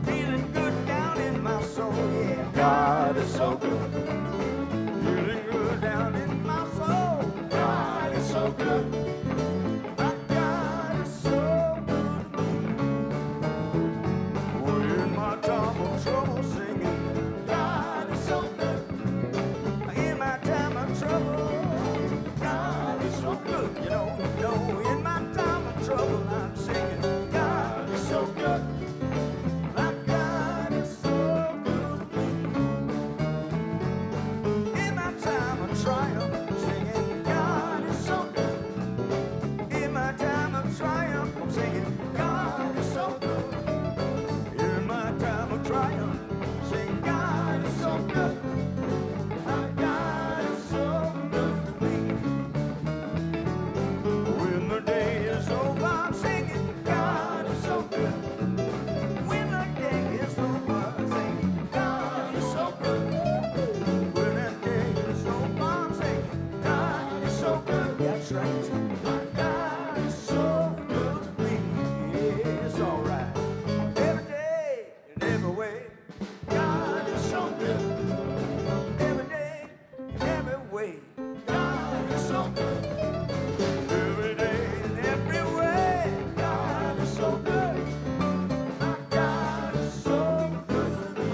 Feeling is so good. Feeling good down in my soul. God is so good. My God is so good to me. Oh, in my time of trouble singing, God is so good. In my time of trouble, God is so good. You know, in my time of trouble, I'm singing, God is so good. My God is so good to me. In my time of triumph, singing, God is so good. In my time of triumph, I'm singing, God is so good. In my time of triumph, singing, God is so good. My God is so good to me. When the day is over, I'm singing, God is so good. When the day is over, I'm singing, God is so good. When that day is over, I'm singing, God is so good. That's right. My God is so good to me. Yeah, it's all right. Every day and every way, God is so good. Every day and every way, God is so good. Every day and every way, God is so good. My God is so good to me.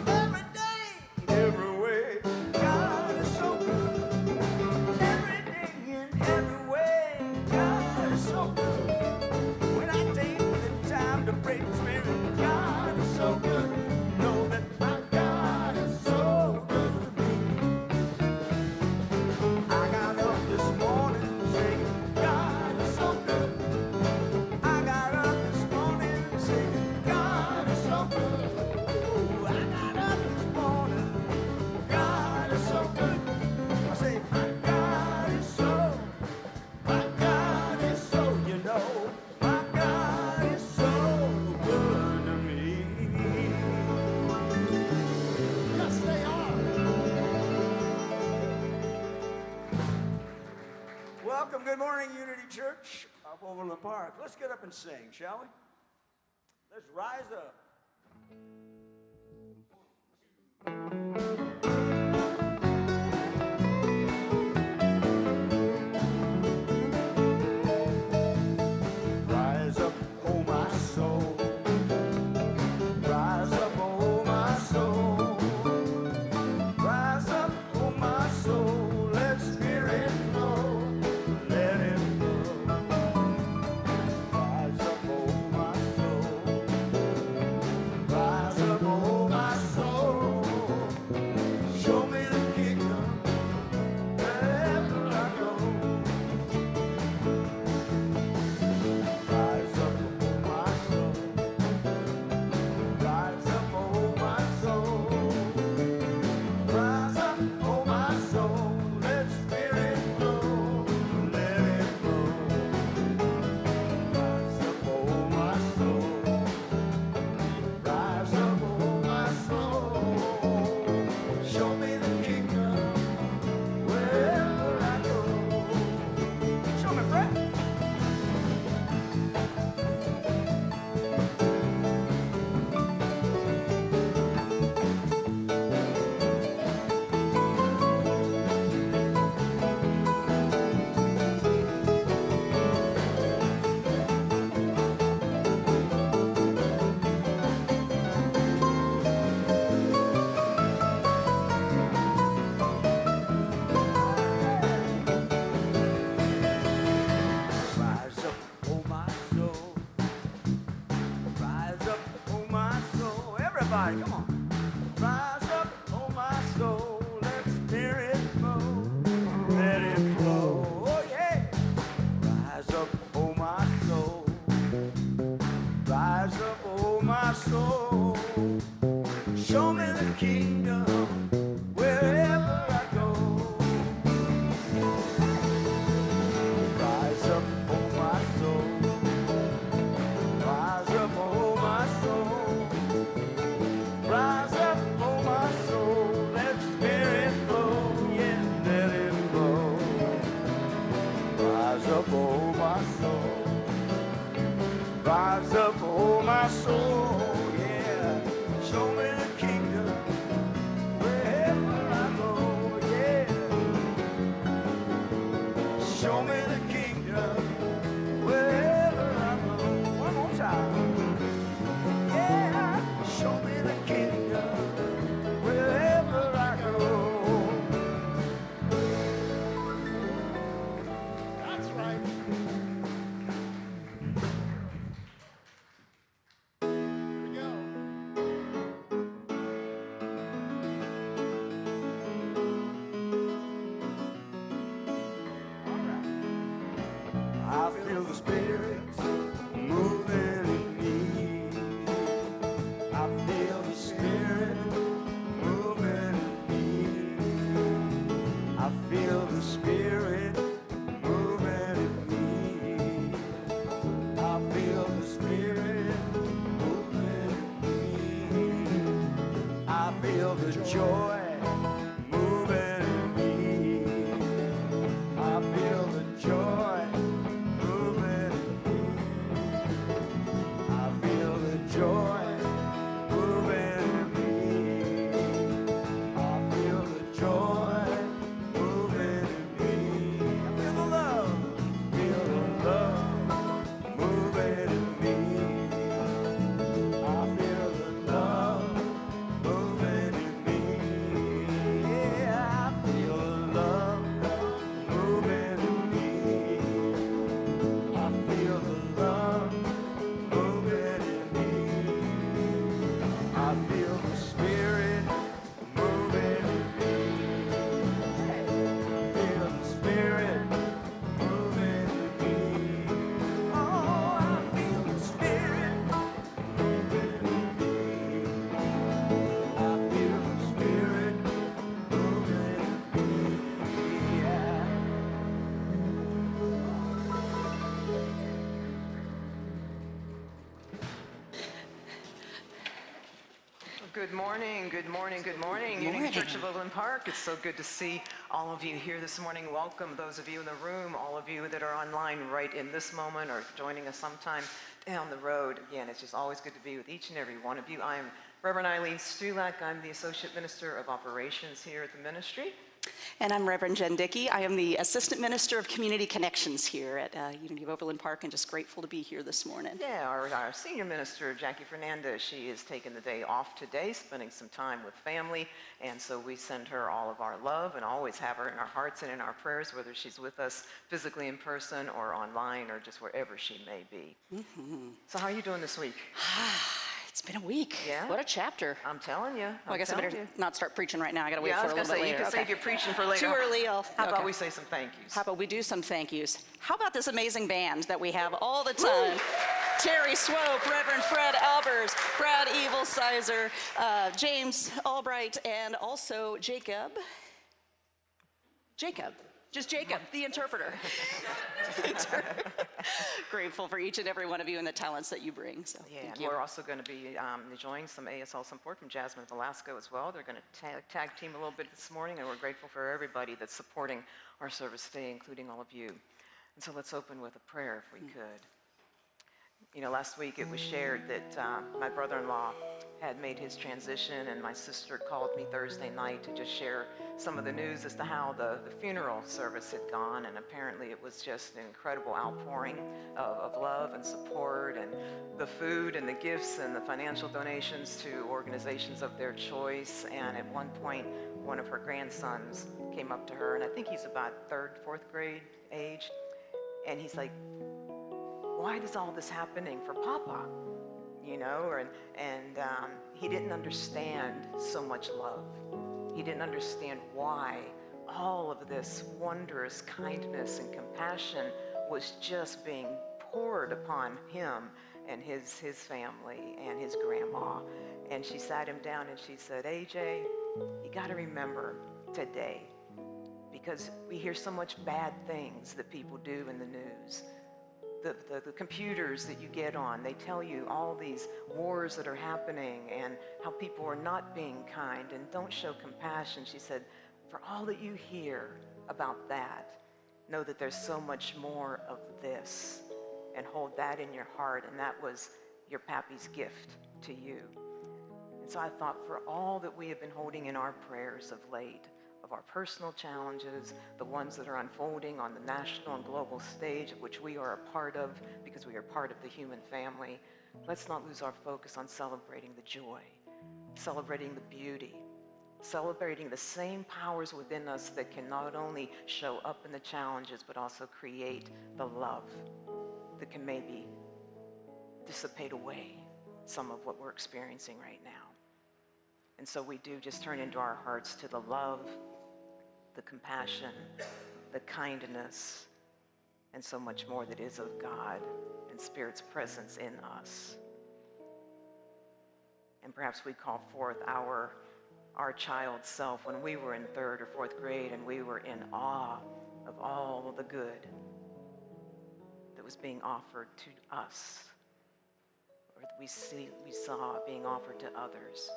Every day and every way, God is so good. Every day and every way, God is so good. When I take the time to pray the Spirit, God is so good. Know that my God is so good to me. I got up this morning singing, God is so good. I got up this morning singing, God is so good. Ooh, I got up this morning, God is so good. I say, my God is so, you know, my God is so good to me. Yes, they are. Welcome, good morning, Unity Church of Overland Park. Let's get up and sing, shall we? Let's rise up. Rise up, oh my soul. Rise up, oh my soul. Rise up, oh my soul. Let spirit flow. Let it flow. Rise up, oh my soul. Rise up, oh my soul. Show me the kingdom wherever I go. Rise up, oh my soul. Rise up, oh my soul. Rise up, oh my soul. Let spirit flow. Let it flow. Rise up, oh my soul. Rise up, oh my soul. Show me the kingdom wherever I go. Show me, Fred. Rise up, oh my soul. Rise up, oh my soul. Everybody, come on. Rise up, oh my soul. Let spirit flow. Let it flow. Oh yeah. Rise up, oh my soul. Rise up, oh my soul. Show me the kingdom wherever I go. Rise up, oh my soul. Rise up, oh my soul. Rise up, oh my soul. Let spirit flow. Yeah, let it flow. Rise up, oh my soul. Rise up, oh my soul. Yeah, show me the kingdom. Spirit moving in me. I feel the Spirit moving in me. I feel the Spirit moving in me. I feel the Spirit moving in me. I feel the joy moving in me. I feel the joy moving in me. I feel the joy moving in me. I feel the joy moving in me. I feel the love moving in me. I feel the love moving in me. Yeah, I feel the love moving in me. I feel the love moving in me. I feel the Spirit moving in me. I feel the Spirit moving in me. Oh, I feel the Spirit moving in me. I feel the Spirit moving in me. Yeah. Good morning, good morning, good morning. Union Church of Overland Park. It's so good to see all of you here this morning. Welcome, those of you in the room, all of you that are online right in this moment or joining us sometime down the road. Again, it's just always good to be with each and every one of you. I am Reverend Eileen Stulak. I'm the Associate Minister of Operations here at the ministry. And I'm Reverend Jen Dickey. I am the Assistant Minister of Community Connections here at Unity of Overland Park, and just grateful to be here this morning. Yeah, our Senior Minister, Jackie Fernandez, she is taking the day off today, spending some time with family, and so we send her all of our love and always have her in our hearts and in our prayers, whether she's with us physically in person or online or just wherever she may be. So how are you doing this week? It's been a week. Yeah? What a chapter. I'm telling you. Well, I guess I better not start preaching right now. I got to wait Yeah, I for was a going little to bit say, later. you can save your preaching for later. Too early. How about we say some thank yous? How about we do some thank yous? How about this amazing band that we have all the time? Terry Swope, Reverend Fred Albers, Brad Evilsizer, James Albright, and also Jacob, just Jacob, the interpreter. Grateful for each and every one of you and the talents that you bring. So Yeah, thank and you. we're also going to be enjoying some ASL support from Jasmine Velasco as well. They're going to tag team a little bit this morning, and we're grateful for everybody that's supporting our service today, including all of you. And so let's open with a prayer if we could. You know, last week it was shared that my brother-in-law had made his transition, and my sister called me Thursday night to just share some of the news as to how the funeral service had gone, and apparently it was just an incredible outpouring of love and support, and the food and the gifts and the financial donations to organizations of their choice. And at one point, one of her grandsons came up to her, and I think he's about 3rd, 4th grade age, and he's like, why is all this happening for Papa? You know, and he didn't understand so much love. He didn't understand why all of this wondrous kindness and compassion was just being poured upon him and his family and his grandma. And she sat him down and she said, AJ, you got to remember today, because we hear so much bad things that people do in the news. The computers that you get on, they tell you all these wars that are happening and how people are not being kind and don't show compassion. She said, for all that you hear about that, know that there's so much more of this, and hold that in your heart. And that was your pappy's gift to you. And so I thought, for all that we have been holding in our prayers of late, of our personal challenges, the ones that are unfolding on the national and global stage, of which we are a part of because we are part of the human family, let's not lose our focus on celebrating the joy, celebrating the beauty, celebrating the same powers within us that can not only show up in the challenges, but also create the love that can maybe dissipate away some of what we're experiencing right now. And so we do just turn into our hearts to the love, the compassion, the kindness, and so much more that is of God and Spirit's presence in us. And perhaps we call forth our child self when we were in 3rd or 4th grade and we were in awe of all the good that was being offered to us, or that we saw being offered to others.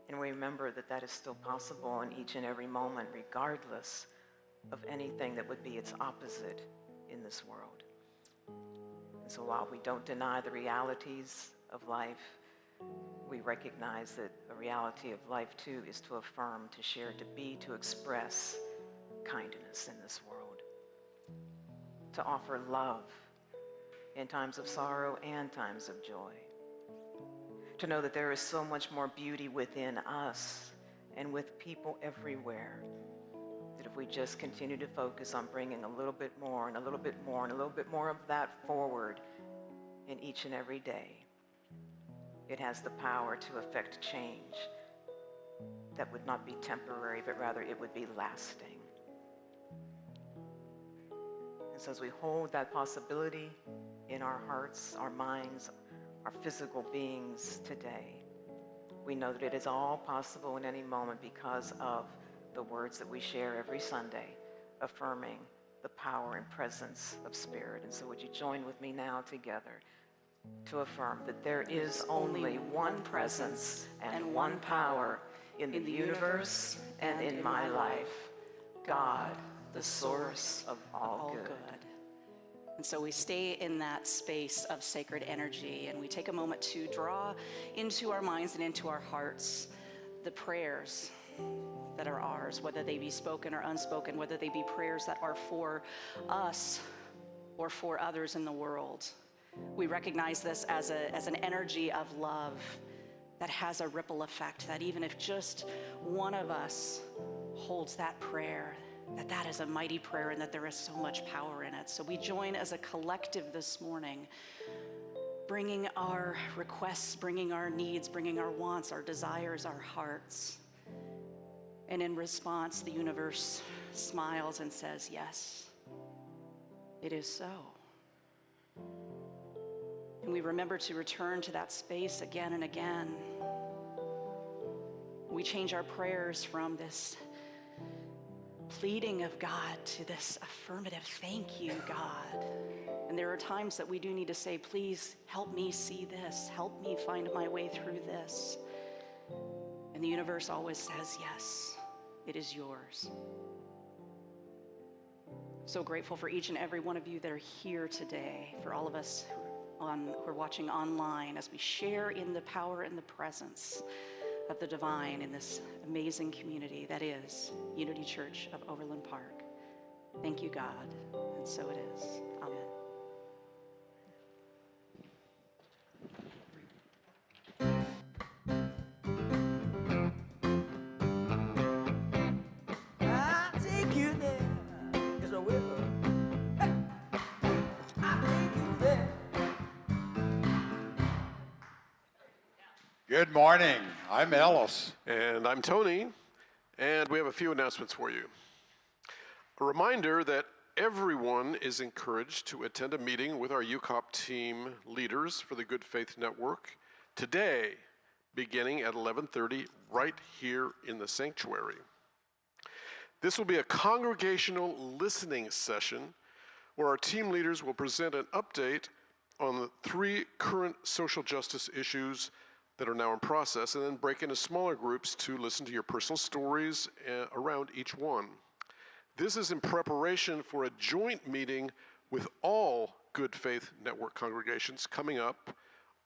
And we remember that that is still possible in each and every moment, regardless of anything that would be its opposite in this world. And so while we don't deny the realities of life, we recognize that the reality of life too is to affirm, to share, to be, to express kindness in this world, to offer love in times of sorrow and times of joy, to know that there is so much more beauty within us and with people everywhere, that if we just continue to focus on bringing a little bit more and a little bit more and a little bit more of that forward in each and every day, it has the power to affect change that would not be temporary, but rather it would be lasting. And so as we hold that possibility in our hearts, our minds, our physical beings today, we know that it is all possible in any moment because of the words that we share every Sunday, affirming the power and presence of Spirit. And so would you join with me now together to affirm that there is only one presence and one power in the universe and in my life, God, the source of all good. And so we stay in that space of sacred energy, and we take a moment to draw into our minds and into our hearts the prayers that are ours, whether they be spoken or unspoken, whether they be prayers that are for us or for others in the world. We recognize this as an energy of love that has a ripple effect, that even if just one of us holds that prayer, that is a mighty prayer and that there is so much power in it. So we join as a collective this morning, bringing our requests, bringing our needs, bringing our wants, our desires, our hearts. And in response, the universe smiles and says, yes, it is so. And we remember to return to that space again and again. We change our prayers from this pleading of God to this affirmative, thank you, God. And there are times that we do need to say, please help me see this. Help me find my way through this. And the universe always says, yes, it is yours. So grateful for each and every one of you that are here today, for all of us who are watching online as we share in the power and the presence of the divine in this amazing community that is Unity Church of Overland Park. Thank you, God, and so it is. Amen. I'll take you there, yes I will. Hey, I'll take you there. Good morning. I'm Ellis. And I'm Tony, and we have a few announcements for you. A reminder that everyone is encouraged to attend a meeting with our UCOP team leaders for the Good Faith Network today, beginning at 11:30, right here in the sanctuary. This will be a congregational listening session where our team leaders will present an update on the 3 current social justice issues that are now in process, and then break into smaller groups to listen to your personal stories around each one. This is in preparation for a joint meeting with all Good Faith Network congregations coming up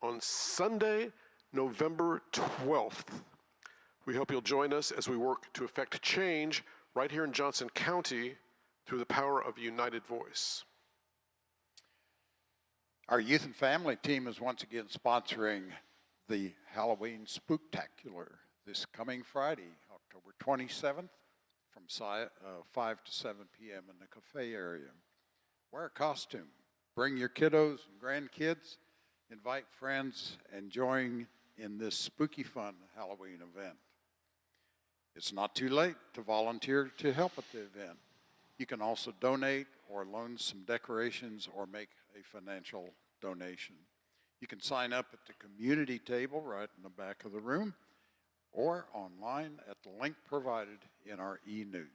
on Sunday, November 12th. We hope you'll join us as we work to effect change right here in Johnson County through the power of a united voice. Our youth and family team is once again sponsoring the Halloween Spooktacular this coming Friday, October 27th, from 5 to 7 p.m. in the cafe area. Wear a costume. Bring your kiddos and grandkids. Invite friends and join in this spooky fun Halloween event. It's not too late to volunteer to help at the event. You can also donate or loan some decorations or make a financial donation. You can sign up at the community table right in the back of the room or online at the link provided in our e-news.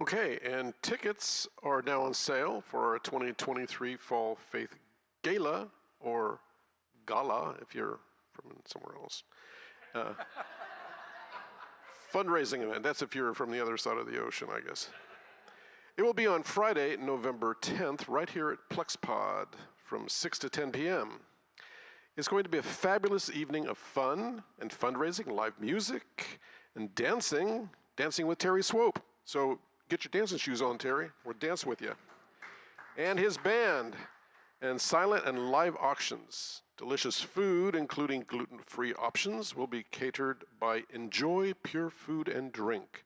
Okay, and tickets are now on sale for our 2023 Fall Faith Gala, or Gala if you're from somewhere else. Fundraising event, that's if you're from the other side of the ocean, I guess. It will be on Friday, November 10th, right here at PlexPod from 6 to 10 p.m. It's going to be a fabulous evening of fun and fundraising, live music, and dancing with Terry Swope. So get your dancing shoes on, Terry. We're dancing with you. And his band, and silent and live auctions. Delicious food, including gluten-free options, will be catered by Enjoy Pure Food and Drink,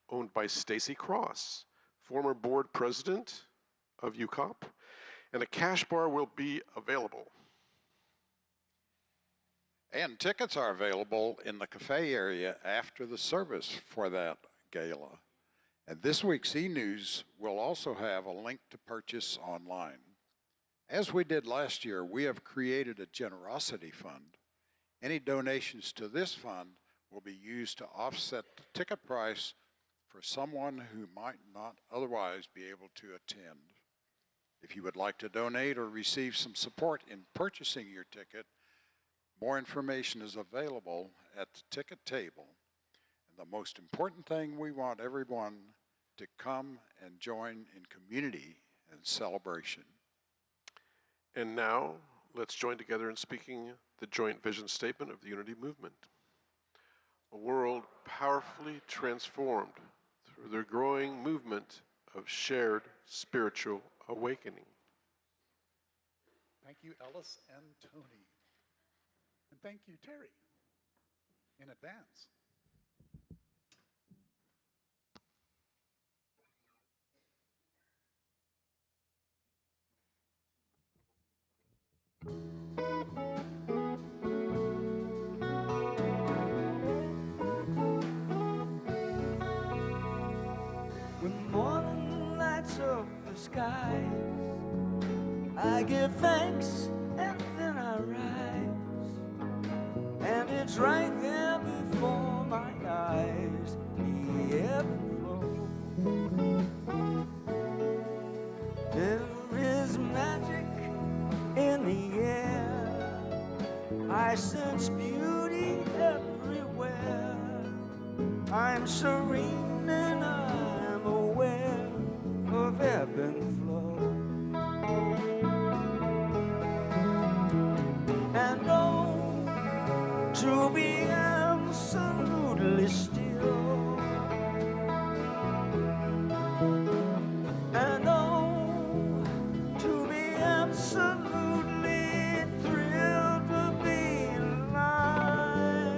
owned by Stacy Cross, former board president of UCOP, and a cash bar will be available. And tickets are available in the cafe area after the service for that gala. And this week's e-news will also have a link to purchase online. As we did last year, we have created a generosity fund. Any donations to this fund will be used to offset the ticket price for someone who might not otherwise be able to attend. If you would like to donate or receive some support in purchasing your ticket, more information is available at the ticket table. And the most important thing, we want everyone to come and join in community and celebration. And now, let's join together in speaking the joint vision statement of the Unity Movement. A world powerfully transformed through the growing movement of shared spiritual awakening. Thank you, Ellis and Tony. And thank you, Terry, in advance. When morning lights up the skies, I give thanks and then I rise, and it's right there before my eyes, the ebb and flow. There is magic in the air, I sense beauty everywhere. I'm serene and I'm aware of ebb and flow. And oh, to be absolutely still. And oh, to be absolutely thrilled to be alive.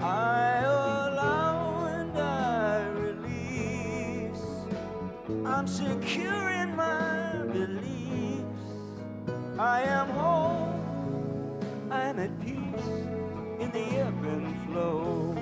I allow and I release. I'm secure in my beliefs. I am whole, I'm at peace in the ebb and flow.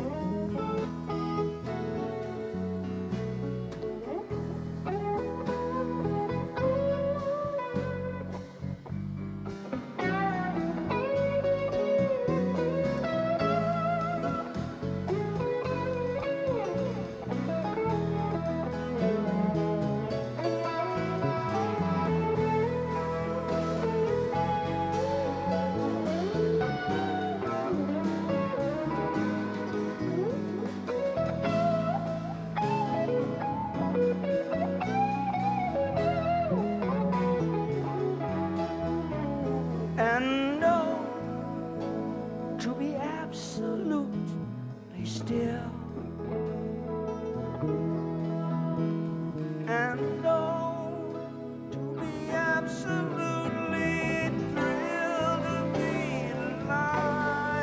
And oh, to be absolutely still. And oh, to be absolutely thrilled to be alive.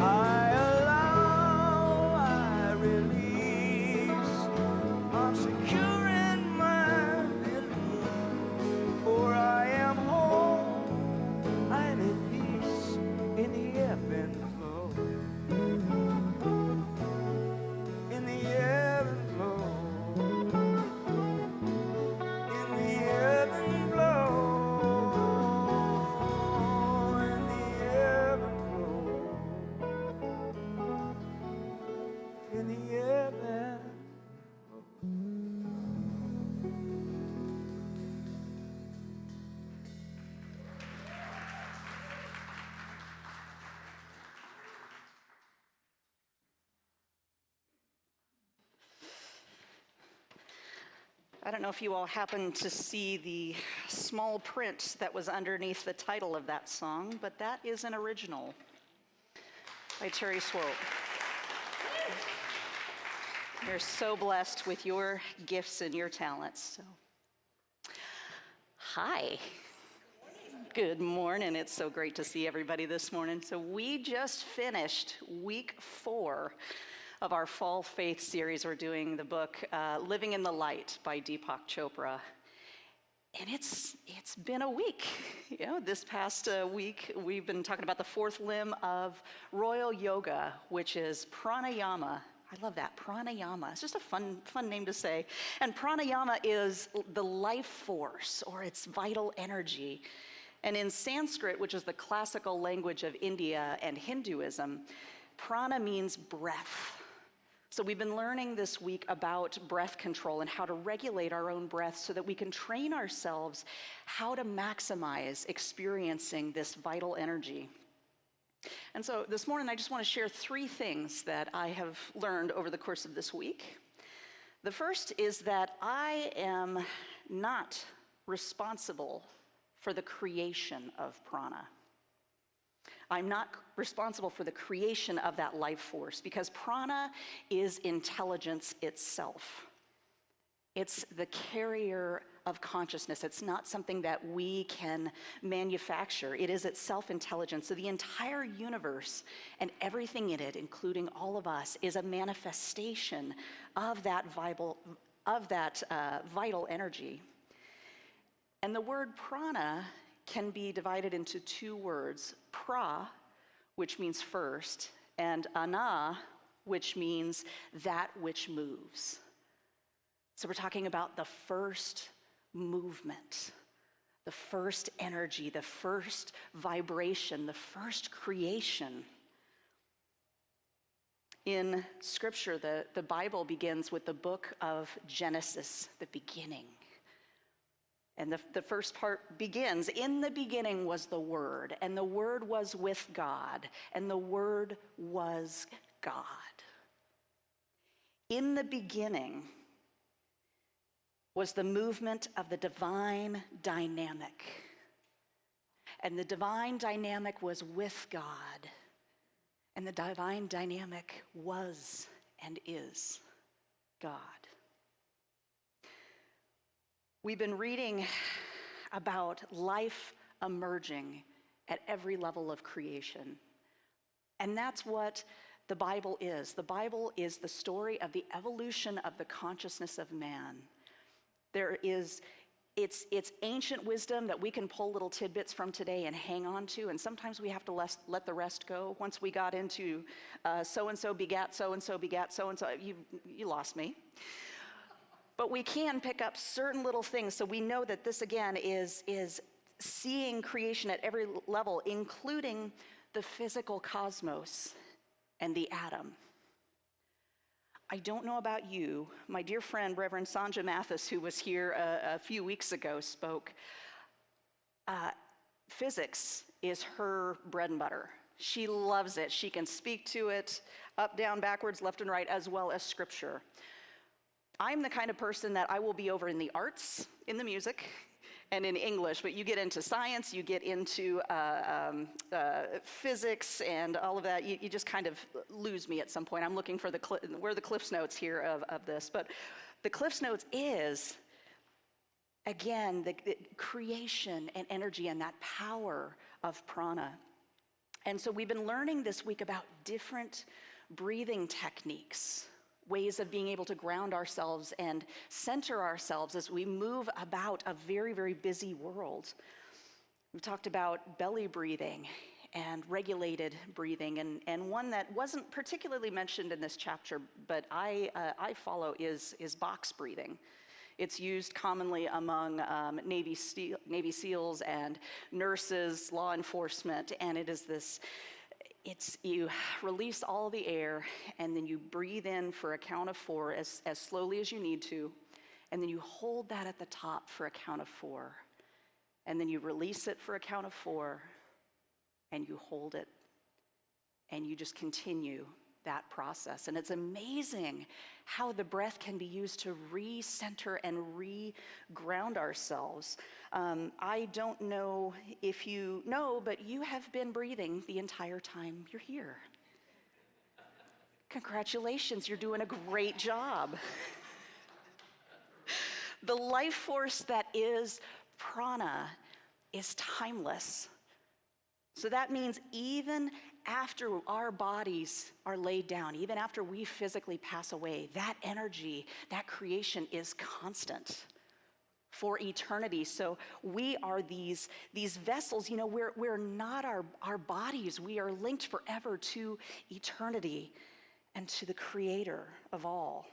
I allow, I release. I'm secure in my belief. For I am whole, I'm at peace in the ebb and flow. I don't know if you all happened to see the small print that was underneath the title of that song, but that is an original by Terry Swope. You're so blessed with your gifts and your talents. So. Hi. Good morning. It's so great to see everybody this morning. So we just finished week 4 of our Fall Faith series. We're doing the book Living in the Light by Deepak Chopra. And it's been a week. You know, this past week, we've been talking about the 4th limb of Royal Yoga, which is pranayama. I love that, pranayama. It's just a fun name to say. And pranayama is the life force, or it's vital energy. And in Sanskrit, which is the classical language of India and Hinduism, prana means breath. So we've been learning this week about breath control and how to regulate our own breath so that we can train ourselves how to maximize experiencing this vital energy. And so this morning, I just want to share 3 things that I have learned over the course of this week. The first is that I am not responsible for the creation of prana. I'm not responsible for the creation of that life force because prana is intelligence itself. It's the carrier of consciousness. It's not something that we can manufacture. It is itself intelligence. So the entire universe and everything in it, including all of us, is a manifestation of that vital energy. And the word prana can be divided into 2 words, pra, which means first, and ana, which means that which moves. So we're talking about the first movement, the first energy, the first vibration, the first creation. In Scripture, the Bible begins with the book of Genesis, the beginning. And the first part begins, in the beginning was the Word, and the Word was with God, and the Word was God. In the beginning was the movement of the divine dynamic. And the divine dynamic was with God, and the divine dynamic was and is God. We've been reading about life emerging at every level of creation. And that's what the Bible is. The Bible is the story of the evolution of the consciousness of man. It's ancient wisdom that we can pull little tidbits from today and hang on to, and sometimes we have to let the rest go. Once we got into so-and-so begat so-and-so begat so-and-so, you lost me. But we can pick up certain little things, so we know that this, again, is seeing creation at every level, including the physical cosmos and the atom. I don't know about you. My dear friend, Reverend Sanja Mathis, who was here a few weeks ago, spoke. Physics is her bread and butter. She loves it. She can speak to it up, down, backwards, left, and right, as well as Scripture. I'm the kind of person that I will be over in the arts, in the music, and in English, but you get into science, you get into physics and all of that, you just kind of lose me at some point. I'm looking for where are the Cliff's Notes here of this, but the Cliff's Notes is, again, the creation and energy and that power of prana. And so we've been learning this week about different breathing techniques, ways of being able to ground ourselves and center ourselves as we move about a very, very busy world. We've talked about belly breathing and regulated breathing, and one that wasn't particularly mentioned in this chapter, but I follow is box breathing. It's used commonly among Navy SEALs and nurses, law enforcement, and it is this, you release all the air, and then you breathe in for a count of 4 as slowly as you need to, and then you hold that at the top for a count of 4, and then you release it for a count of 4, and you hold it, and you just continue that process. And it's amazing how the breath can be used to recenter and re-ground ourselves. I don't know if you know, but you have been breathing the entire time you're here. Congratulations, you're doing a great job. The life force that is prana is timeless. So that means even after our bodies are laid down, even after we physically pass away, that energy, that creation is constant for eternity. So we are these vessels, we're not our bodies. We are linked forever to eternity and to the creator of all.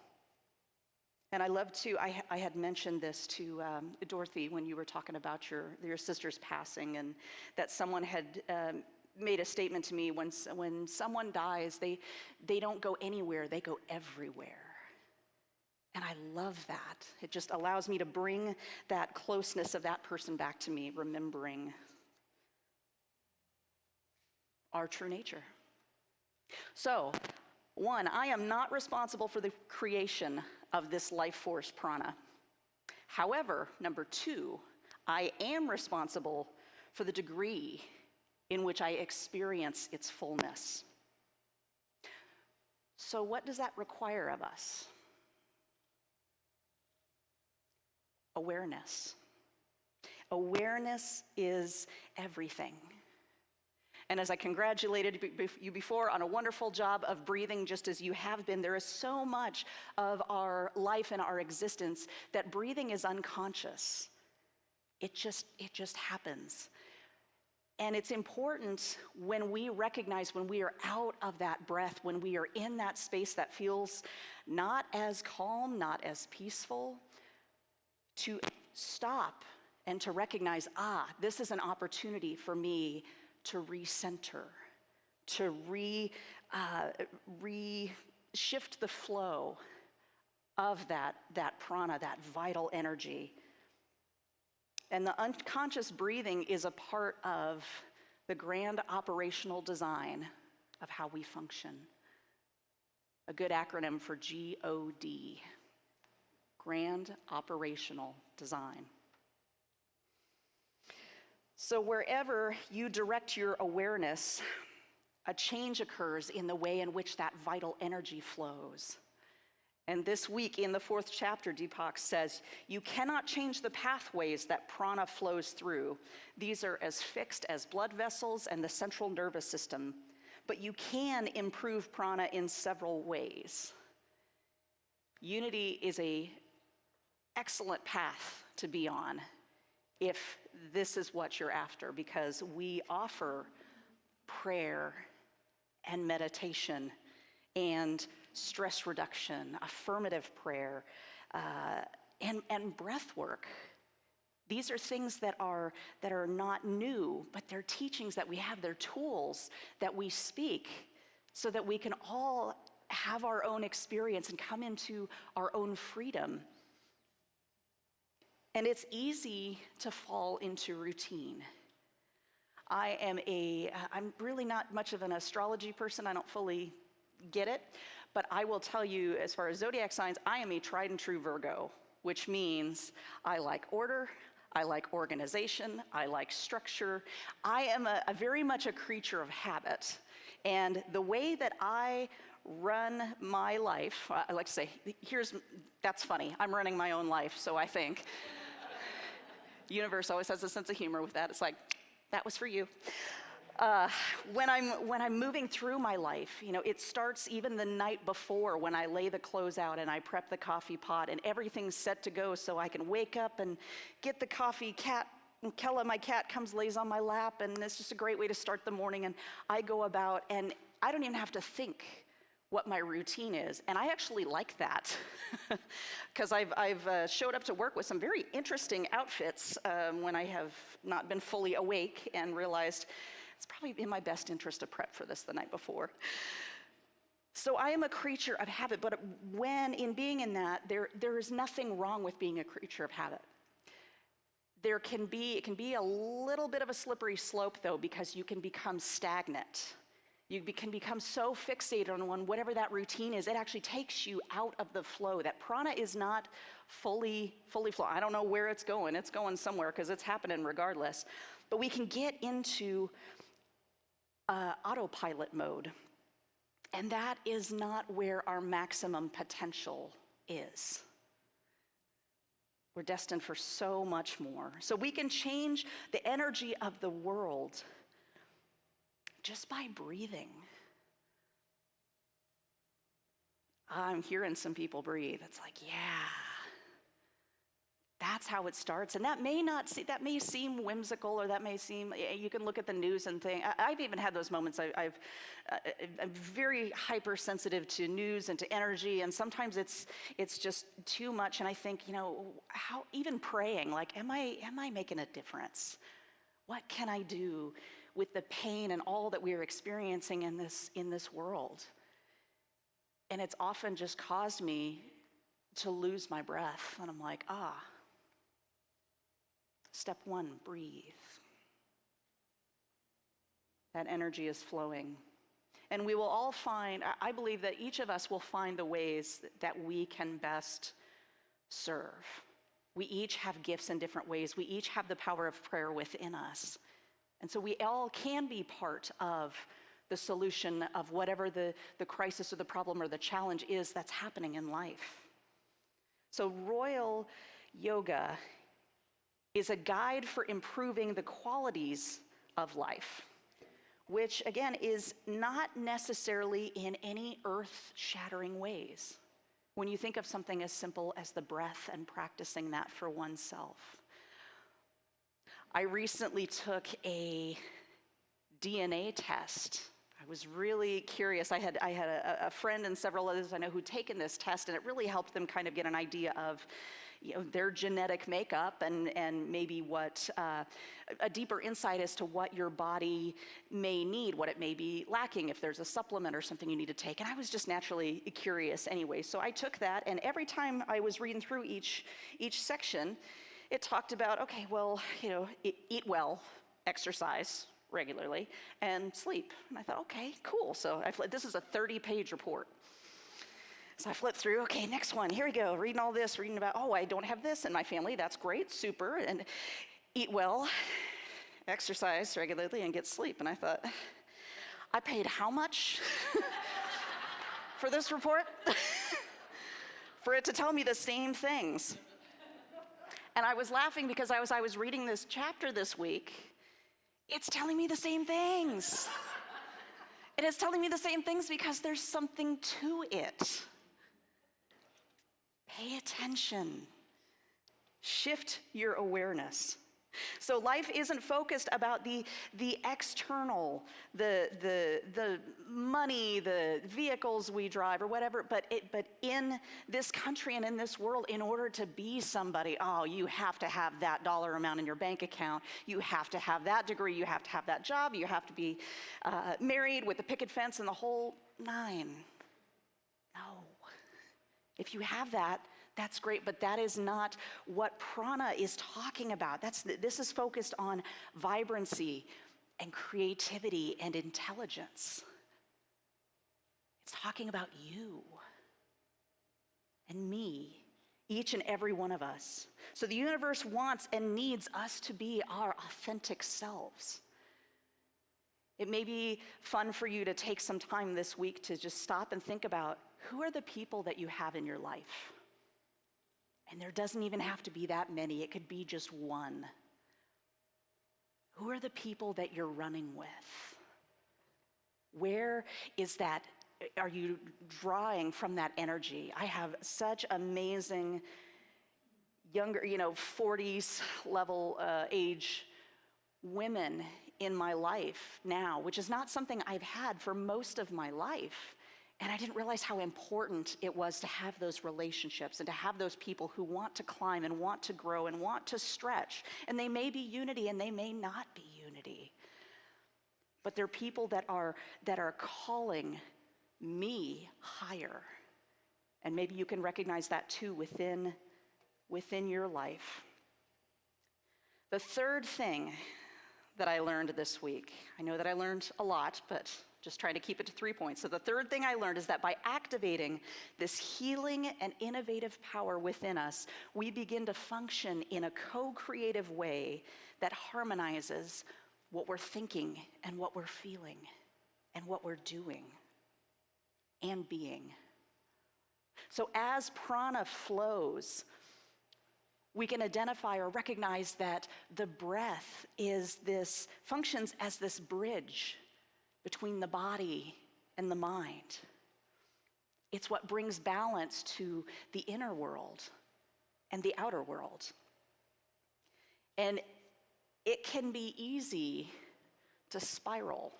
And I love to, I had mentioned this to Dorothy when you were talking about your sister's passing, and that someone had made a statement to me, when someone dies, they don't go anywhere, they go everywhere. And I love that. It just allows me to bring that closeness of that person back to me, remembering our true nature. So, 1, I am not responsible for the creation of this life force prana. However, number 2, I am responsible for the degree in which I experience its fullness. So what does that require of us? Awareness. Awareness is everything. And as I congratulated you before on a wonderful job of breathing just as you have been, there is so much of our life and our existence that breathing is unconscious. It just happens. And it's important when we recognize when we are out of that breath, when we are in that space that feels not as calm, not as peaceful, to stop and to recognize, this is an opportunity for me to recenter, to shift the flow of that prana, that vital energy. And the unconscious breathing is a part of the grand operational design of how we function. A good acronym for GOD, Grand Operational Design. So wherever you direct your awareness, a change occurs in the way in which that vital energy flows. And this week in the 4th chapter, Deepak says, you cannot change the pathways that prana flows through. These are as fixed as blood vessels and the central nervous system, but you can improve prana in several ways. Unity is an excellent path to be on if this is what you're after, because we offer prayer and meditation and stress reduction, affirmative prayer, and breath work. These are things that are not new, but they're teachings that we have, they're tools that we speak so that we can all have our own experience and come into our own freedom. And it's easy to fall into routine. I'm really not much of an astrology person. I don't fully get it. But I will tell you, as far as zodiac signs, I am a tried and true Virgo, which means I like order, I like organization, I like structure. I am very much a creature of habit. And the way that I run my life, I like to say, that's funny, I'm running my own life, so I think. Universe always has a sense of humor with that. It's like, that was for you. When I'm moving through my life, it starts even the night before when I lay the clothes out and I prep the coffee pot and everything's set to go so I can wake up and get the coffee. Kella, my cat, comes, lays on my lap, and it's just a great way to start the morning. And I go about, and I don't even have to think what my routine is. And I actually like that because I've showed up to work with some very interesting outfits when I have not been fully awake and realized it's probably in my best interest to prep for this the night before. So I am a creature of habit, but in being in that, there is nothing wrong with being a creature of habit. It can be a little bit of a slippery slope though, because you can become stagnant Can become so fixated on whatever that routine is, it actually takes you out of the flow. That prana is not fully flow. I don't know where it's going. It's going somewhere because it's happening regardless. But we can get into autopilot mode. And that is not where our maximum potential is. We're destined for so much more. So we can change the energy of the world just by breathing. I'm hearing some people breathe. It's like, yeah, that's how it starts. And that may seem whimsical, or that may seem, you can look at the news and think, I've even had those moments. I'm very hypersensitive to news and to energy, and sometimes it's just too much. And I think, how even praying, like, am I making a difference? What can I do with the pain and all that we're experiencing in this world? And it's often just caused me to lose my breath. And I'm like, step one, breathe. That energy is flowing. And we will all find, I believe that each of us will find the ways that we can best serve. We each have gifts in different ways. We each have the power of prayer within us. And so we all can be part of the solution of whatever the crisis or the problem or the challenge is that's happening in life. So Royal Yoga is a guide for improving the qualities of life, which again is not necessarily in any earth-shattering ways. When you think of something as simple as the breath and practicing that for oneself. I recently took a DNA test. I was really curious. I had a friend and several others I know who'd taken this test, and it really helped them kind of get an idea of their genetic makeup and maybe what a deeper insight as to what your body may need, what it may be lacking, if there's a supplement or something you need to take. And I was just naturally curious anyway. So I took that, and every time I was reading through each section, it talked about, okay, well, eat well, exercise regularly, and sleep. And I thought, okay, cool. So this is a 30-page report. So I flipped through, okay, next one, here we go, reading all this, reading about, I don't have this in my family, that's great, super, and eat well, exercise regularly, and get sleep. And I thought, I paid how much for this report? For it to tell me the same things. And I was laughing because I was reading this chapter this week. It's telling me the same things. It is telling me the same things because there's something to it. Pay attention. Shift your awareness. So life isn't focused about the external, the money, the vehicles we drive or whatever, but in this country and in this world, in order to be somebody, you have to have that dollar amount in your bank account, you have to have that degree, you have to have that job, you have to be married with a picket fence and the whole nine. No. If you have that, that's great, but that is not what prana is talking about. This is focused on vibrancy and creativity and intelligence. It's talking about you and me, each and every one of us. So the universe wants and needs us to be our authentic selves. It may be fun for you to take some time this week to just stop and think about, who are the people that you have in your life? And there doesn't even have to be that many. It could be just one. Who are the people that you're running with? Where is that? Are you drawing from that energy? I have such amazing younger, 40s level age women in my life now, which is not something I've had for most of my life. And I didn't realize how important it was to have those relationships and to have those people who want to climb and want to grow and want to stretch. And they may be unity and they may not be unity. But they're people that are calling me higher. And maybe you can recognize that too within your life. The third thing that I learned this week, I know that I learned a lot, but just trying to keep it to 3 points. So the third thing I learned is that by activating this healing and innovative power within us, we begin to function in a co-creative way that harmonizes what we're thinking and what we're feeling and what we're doing and being. So as prana flows, we can identify or recognize that the breath functions as this bridge between the body and the mind. It's what brings balance to the inner world and the outer world. And it can be easy to spiral,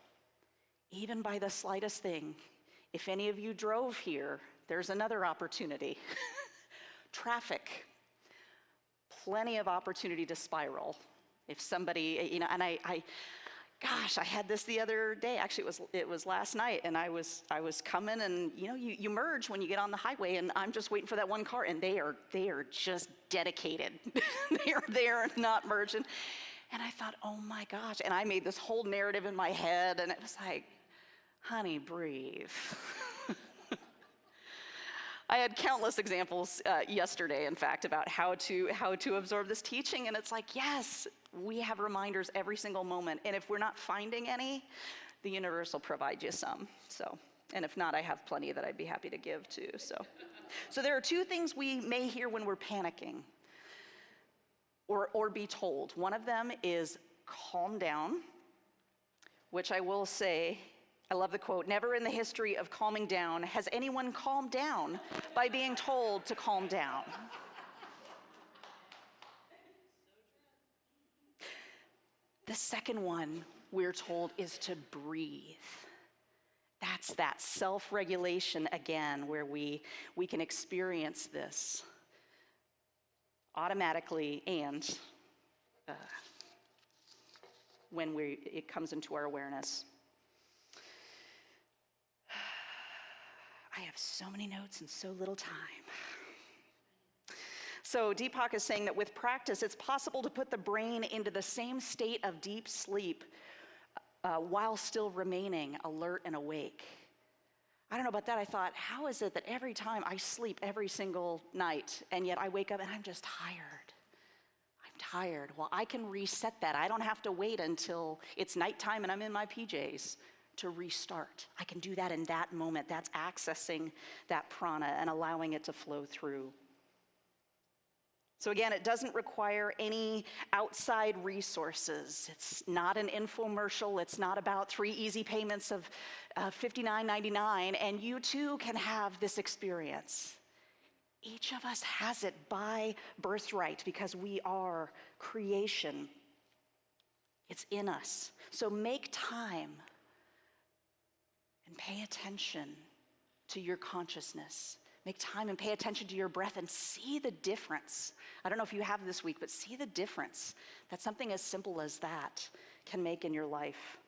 even by the slightest thing. If any of you drove here, there's another opportunity. Traffic. Plenty of opportunity to spiral. If somebody, and I had this the other day. Actually, it was last night, and I was coming, and you merge when you get on the highway, and I'm just waiting for that one car, and they are just dedicated. They are there, not merging. And I thought, oh my gosh, and I made this whole narrative in my head, and it was like, honey, breathe. I had countless examples yesterday, in fact, about how to absorb this teaching, and it's like, yes, we have reminders every single moment, and if we're not finding any, the universe will provide you some. So, and if not, I have plenty that I'd be happy to give too. So there are two things we may hear when we're panicking, or be told. One of them is calm down, which I will say, I love the quote, never in the history of calming down has anyone calmed down by being told to calm down. The second one we're told is to breathe. That's that self-regulation again, where we can experience this automatically and when it comes into our awareness. I have so many notes and so little time. So Deepak is saying that with practice, it's possible to put the brain into the same state of deep sleep while still remaining alert and awake. I don't know about that. I thought, how is it that every time I sleep every single night, and yet I wake up and I'm just tired? I'm tired. Well, I can reset that. I don't have to wait until it's nighttime and I'm in my PJs to restart. I can do that in that moment. That's accessing that prana and allowing it to flow through. So again, it doesn't require any outside resources. It's not an infomercial. It's not about 3 easy payments of $59.99, and you too can have this experience. Each of us has it by birthright because we are creation. It's in us. So make time and pay attention to your consciousness. Make time and pay attention to your breath and see the difference. I don't know if you have this week, but see the difference that something as simple as that can make in your life.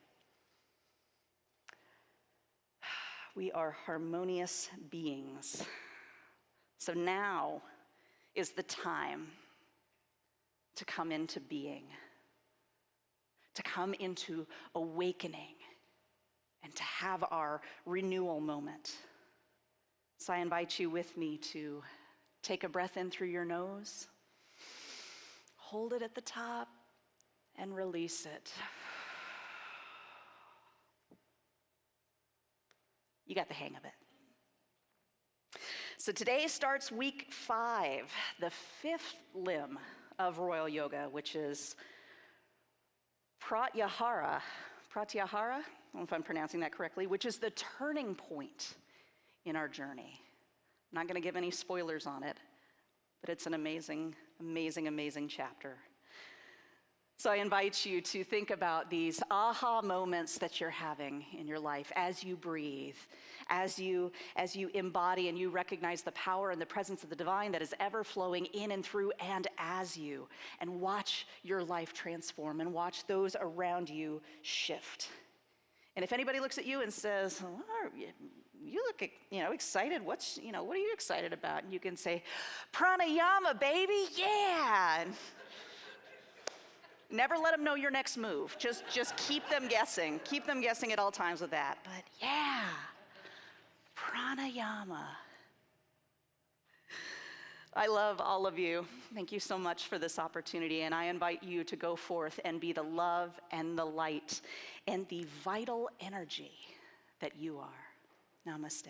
We are harmonious beings. So now is the time to come into being, to come into awakening, and to have our renewal moment. So I invite you with me to take a breath in through your nose, hold it at the top, and release it. You got the hang of it. So today starts week 5, the 5th limb of Royal Yoga, which is Pratyahara. Pratyahara, I don't know if I'm pronouncing that correctly, which is the turning point in our journey. I'm not going to give any spoilers on it, but it's an amazing, amazing, amazing chapter. So I invite you to think about these aha moments that you're having in your life as you breathe, as you embody and you recognize the power and the presence of the divine that is ever flowing in and through and as you, and watch your life transform and watch those around you shift. And if anybody looks at you and says, oh, you look, excited. What are you excited about? And you can say, pranayama, baby, yeah. Never let them know your next move. Just keep them guessing. Keep them guessing at all times with that. But yeah, pranayama. I love all of you. Thank you so much for this opportunity, and I invite you to go forth and be the love and the light and the vital energy that you are. Namaste.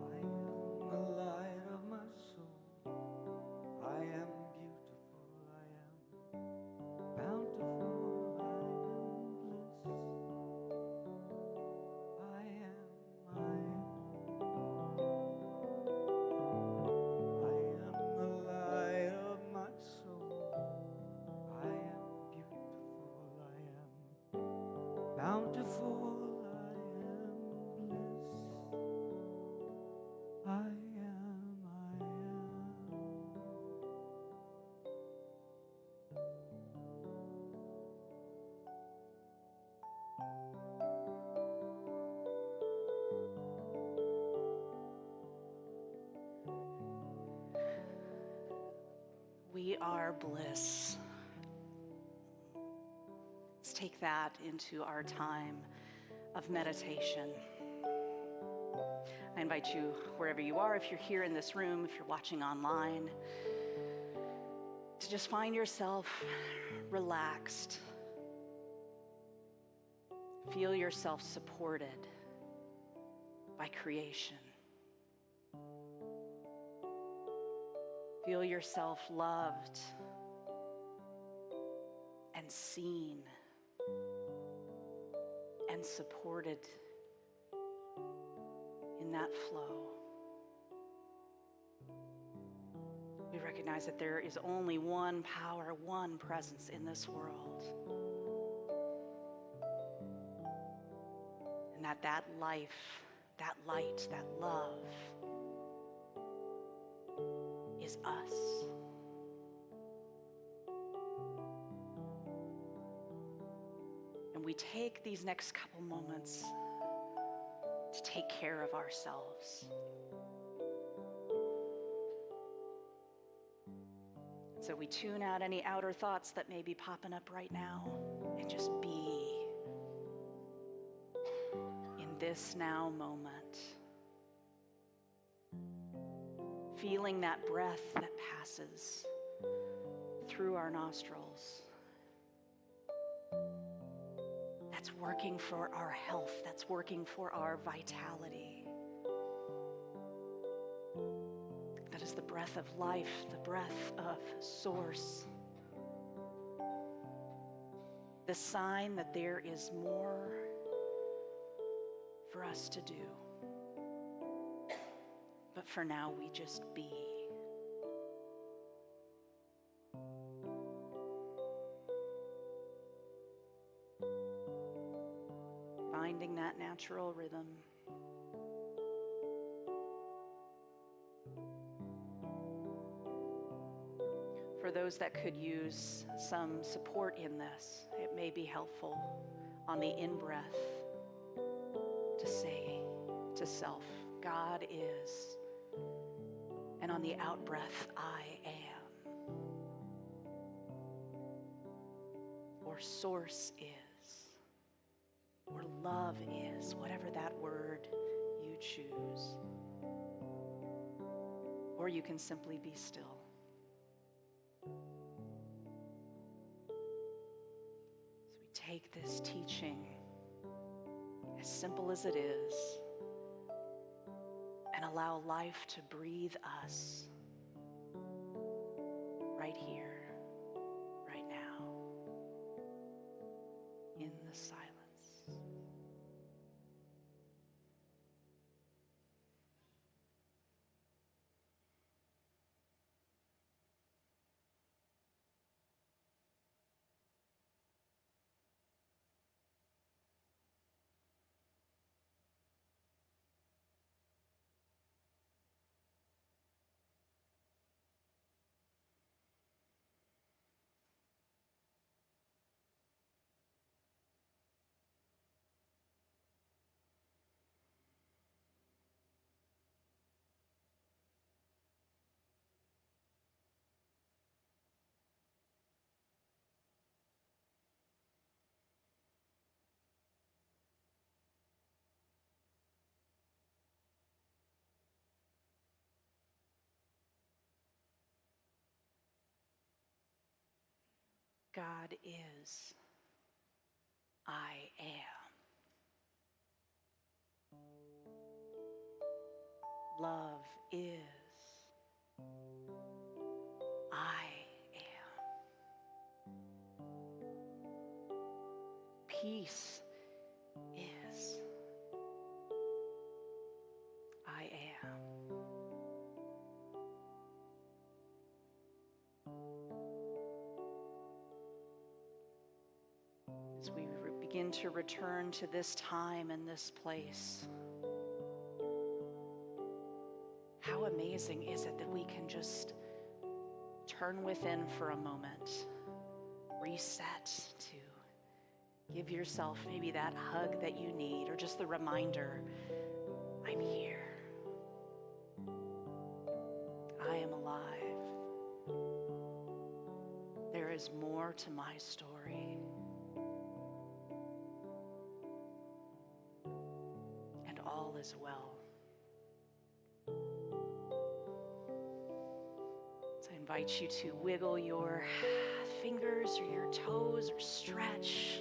I am the light of my soul. I am beautiful. I am bountiful. I am bliss. I am. I am the light of my soul. I am beautiful. I am bountiful. I am. We are bliss. Let's take that into our time of meditation. I invite you, wherever you are, if you're here in this room, if you're watching online, to just find yourself relaxed. Feel yourself supported by creation. Feel yourself loved and seen and supported in that flow. We recognize that there is only one power, one presence in this world. And that life, that light, that love is us. And we take these next couple moments to take care of ourselves. So we tune out any outer thoughts that may be popping up right now and just be in this now moment. Feeling that breath that passes through our nostrils. That's working for our health, that's working for our vitality. That is the breath of life, the breath of source. The sign that there is more for us to do. But for now, we just be. Finding that natural rhythm. For those that could use some support in this, it may be helpful on the in-breath to say to self, God is. And on the out-breath, I am. Or source is. Or love is, whatever that word you choose. Or you can simply be still. So we take this teaching, as simple as it is, and allow life to breathe us right here, right now, in the silence. God is. I am. Love is. I am. Peace is. I am. As we begin to return to this time and this place, how amazing is it that we can just turn within for a moment, reset, to give yourself maybe that hug that you need, or just the reminder, I'm here. I am alive. There is more to my story. And all is well. So I invite you to wiggle your fingers or your toes or stretch.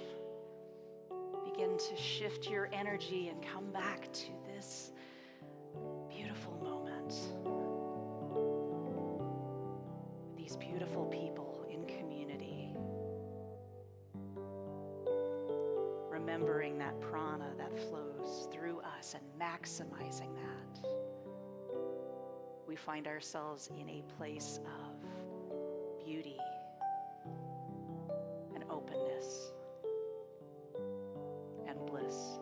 Begin to shift your energy and come back to this beautiful moment. These beautiful people in community. Remembering that prana that flows through us and maximizing that. We find ourselves in a place of beauty and openness and bliss.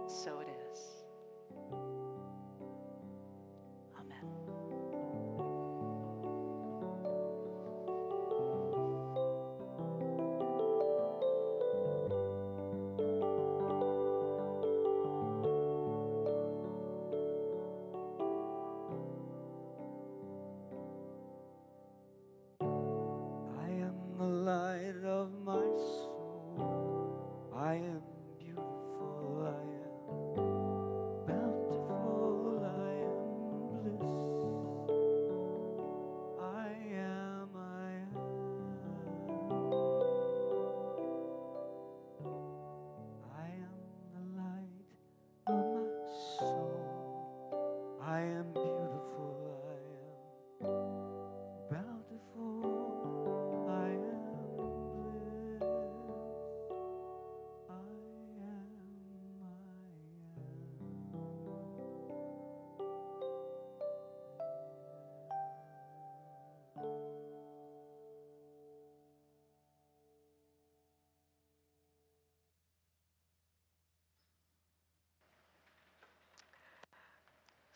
So it is. Amen. I am the light of my soul. I am beautiful. I am bountiful. I am bliss. I am. I am the light of my soul. I am beautiful. I am bountiful. I am bliss. I am.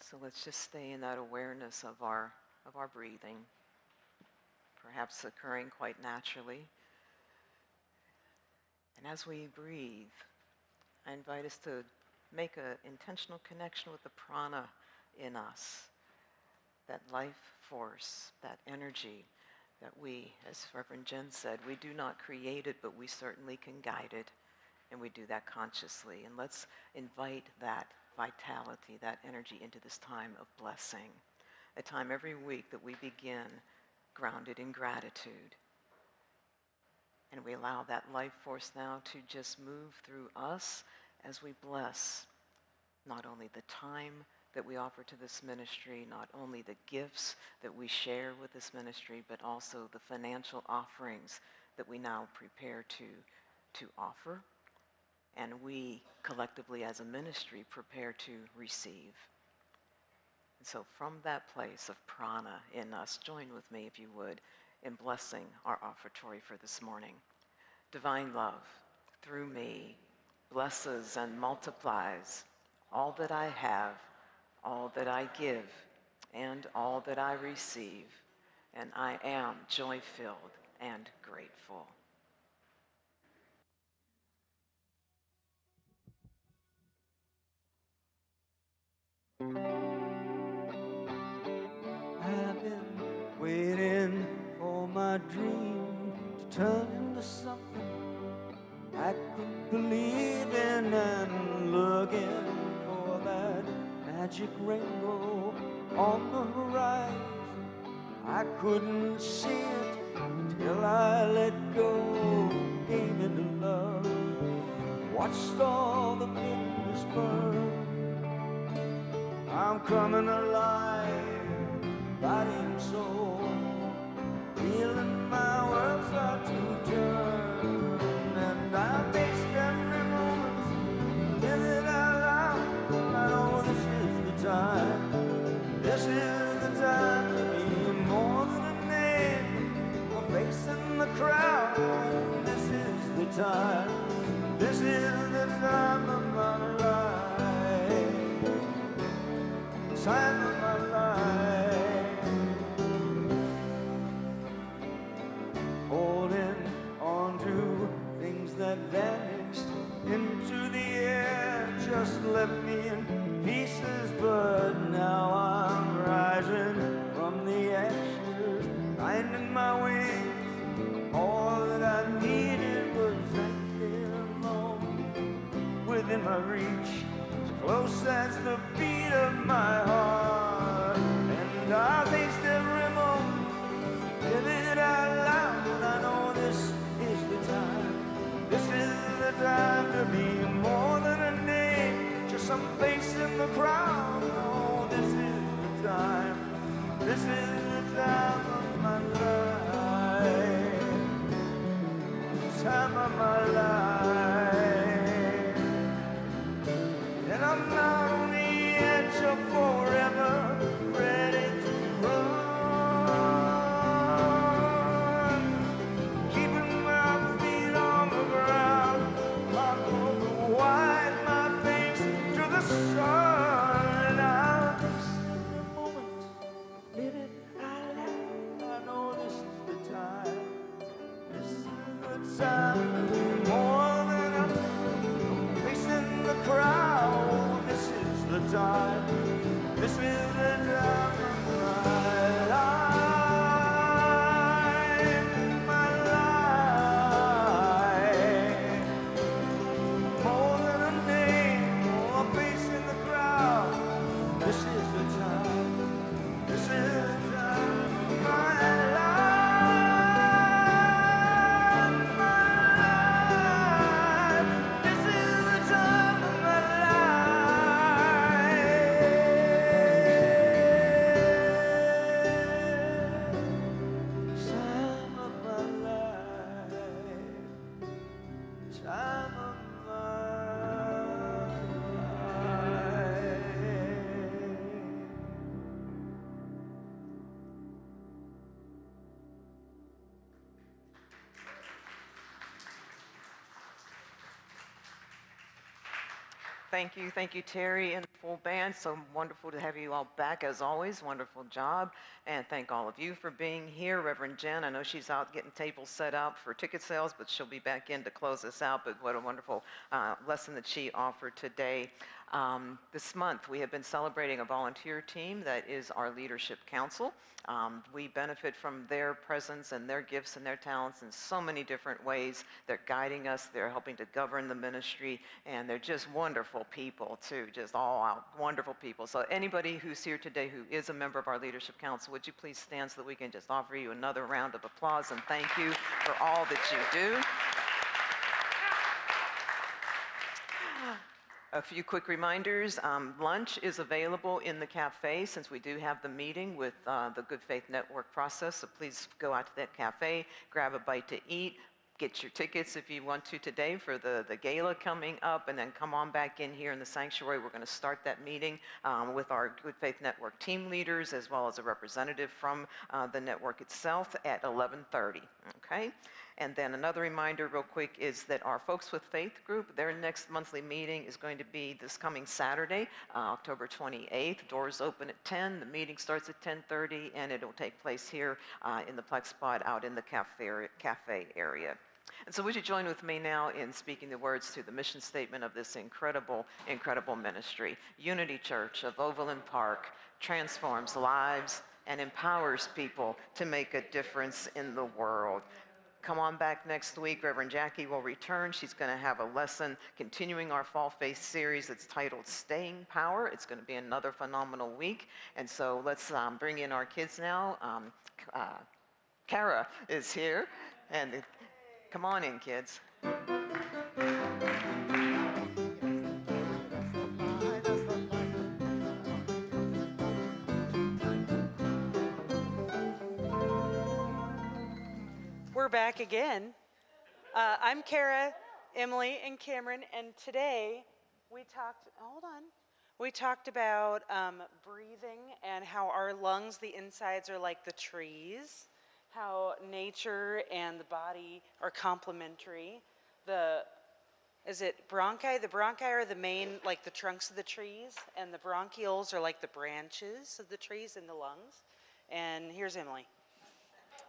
So let's just stay in that awareness of our breathing, perhaps occurring quite naturally. And as we breathe, I invite us to make an intentional connection with the prana in us, that life force, that energy that we, as Reverend Jen said, we do not create it, but we certainly can guide it, and we do that consciously. And let's invite that vitality, that energy into this time of blessing, a time every week that we begin grounded in gratitude. And we allow that life force now to just move through us as we bless not only the time that we offer to this ministry, not only the gifts that we share with this ministry, but also the financial offerings that we now prepare to offer, and we collectively as a ministry prepare to receive. And so from that place of prana in us, join with me if you would in blessing our offertory for this morning. Divine love, through me, blesses and multiplies all that I have, all that I give, and all that I receive, and I am joy-filled and grateful. I've been waiting for my dream to turn into something I could believe in, and looking for that magic rainbow on the horizon. I couldn't see it till I let go, gave into love, watched all the bitterness burn. I'm coming alive, body and soul, feeling my world start to turn, and I taste every moment, live it out loud. I know this is the time. This is the time to be more than a name, a face in the crowd. This is the time. This is the time of my life. Time of my life. Holding on to things that vanished into the air, just left me in pieces, but now I'm rising from the ashes, finding my wings. All that I needed was empty and alone, within my reach, as close as the beat of my heart. And I taste every moment, live it out loud. I know this is the time. This is the time to be more than a name, just some face in the crowd. Oh, this is the time. This is the time of my life. Time of my life. And I'm not on the edge of forever, ready to run, keeping my feet on the ground, I'm gonna wipe my face to the sun. And I'll taste every moment, live it out loud. I know this is the time. This is the time. More than a face in the crowd. This is the time. This is the time of my life. My life. More than a name or a face in the crowd. This is the time. This is the time of my life. This is the time of my life. Time of my life. Time of my life. Thank you, Terry and the full band. So wonderful to have you all back as always. Wonderful job. And thank all of you for being here. Reverend Jen, I know she's out getting tables set up for ticket sales, but she'll be back in to close us out. But what a wonderful lesson that she offered today. This month, we have been celebrating a volunteer team that is our Leadership Council. We benefit from their presence and their gifts and their talents in so many different ways. They're guiding us, they're helping to govern the ministry, and they're just wonderful people too, just all out wonderful people. So anybody who's here today who is a member of our Leadership Council, would you please stand so that we can just offer you another round of applause and thank you for all that you do. A few quick reminders. Lunch is available in the cafe since we do have the meeting with the Good Faith Network process. So please go out to that cafe, grab a bite to eat, get your tickets if you want to today for the gala coming up, and then come on back in here in the sanctuary. We're going to start that meeting with our Good Faith Network team leaders as well as a representative from the network itself at 11:30. Okay? And then another reminder real quick is that our Folks with Faith group, their next monthly meeting is going to be this coming Saturday, October 28th. Doors open at 10, the meeting starts at 10:30, and it'll take place here in the Plex Spot out in the cafe area. And so would you join with me now in speaking the words to the mission statement of this incredible, incredible ministry. Unity Church of Overland Park transforms lives and empowers people to make a difference in the world. Come on back next week. Reverend Jackie will return. She's going to have a lesson continuing our Fall Faith series that's titled Staying Power. It's going to be another phenomenal week. And so let's bring in our kids now. Kara is here. And come on in, kids. We're back again. I'm Kara, Emily, and Cameron, and today we talked about breathing and how our lungs, the insides, are like the trees, how nature and the body are complementary. Is it bronchi? The bronchi are the main, like the trunks of the trees, and the bronchioles are like the branches of the trees in the lungs. And here's Emily.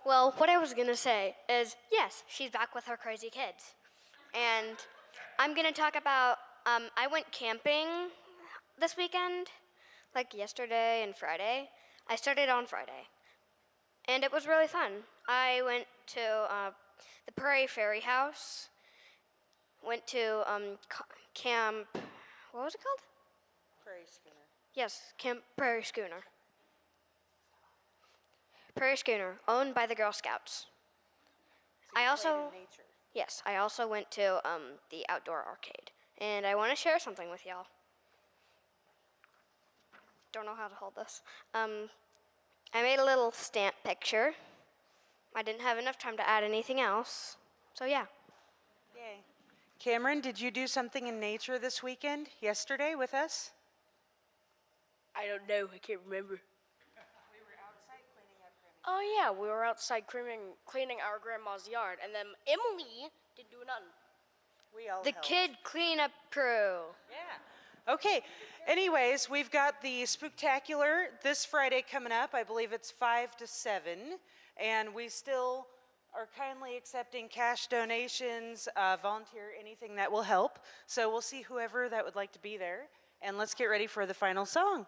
Well, what I was going to say is, yes, she's back with her crazy kids. And I'm going to talk about, I went camping this weekend, like yesterday and Friday. I started on Friday. And it was really fun. I went to the Prairie Ferry House, went to Camp, what was it called? Prairie Schooner. Yes, Camp Prairie Schooner. Prairie Schooner, owned by the Girl Scouts. So you played in nature. Yes, I also went to the outdoor arcade, and I want to share something with y'all. Don't know how to hold this. I made a little stamp picture. I didn't have enough time to add anything else, so yeah. Yay. Cameron, did you do something in nature this weekend, yesterday, with us? I don't know. I can't remember. Oh yeah, we were outside cleaning our grandma's yard, and then Emily didn't do nothing. We all The helped. kid cleanup crew. Yeah. Okay. Anyways, we've got the Spooktacular this Friday coming up. I believe it's 5 to 7, and we still are kindly accepting cash donations, volunteer, anything that will help. So we'll see whoever that would like to be there, and let's get ready for the final song.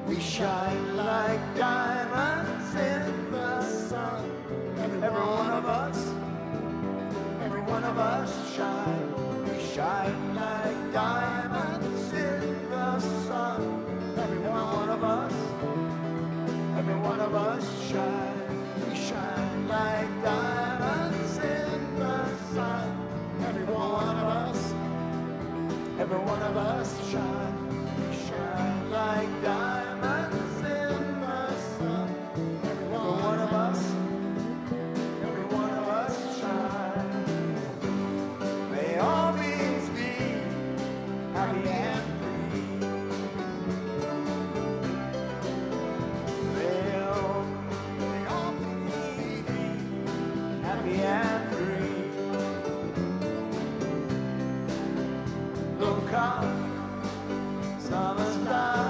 We shine like diamonds in the sun. Every one of us shine. We shine like diamonds in the sun. Every one of us shine. We shine like diamonds in the sun. Every one of us shine. We shine like diamonds in the sun. Every one of us shine. May all beings be happy and free. May all beings be happy and free. Look up, summer star.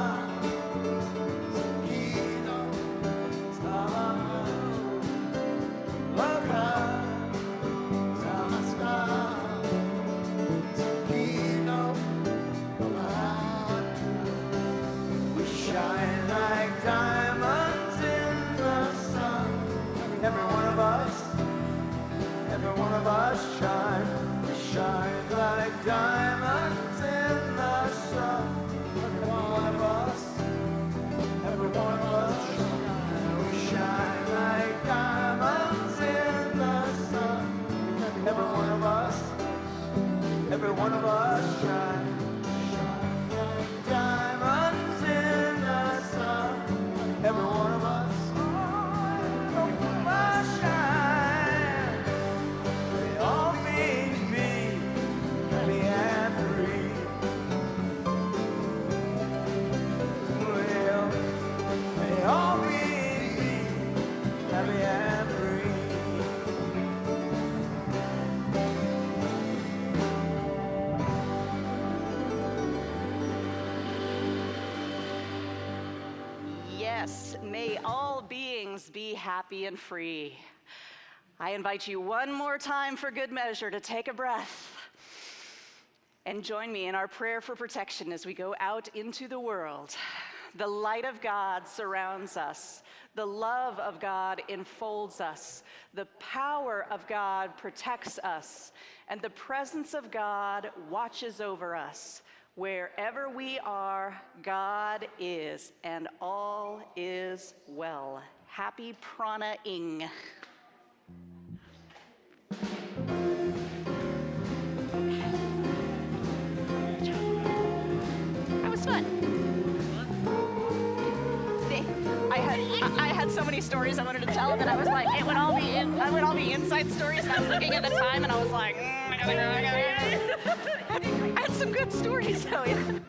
Shine like diamonds in the sun. Every one of us shine. We shine like diamonds in the sun. Every one of us shine. We shine like diamonds in the sun. Every one of us shine. Shine like diamonds in the sun. Every one of us shine. May all beings be happy and free. Well, may all beings be happy and free. Yes, may all beings be happy and free. I invite you one more time for good measure to take a breath and join me in our prayer for protection as we go out into the world. The light of God surrounds us. The love of God enfolds us. The power of God protects us. And the presence of God watches over us. Wherever we are, God is, and all is well. Happy prana-ing. That was fun. I had so many stories I wanted to tell, and then I was like, it would all be inside stories, and I was looking at the time, and I was like, I gotta go. I had some good stories, though. Yeah.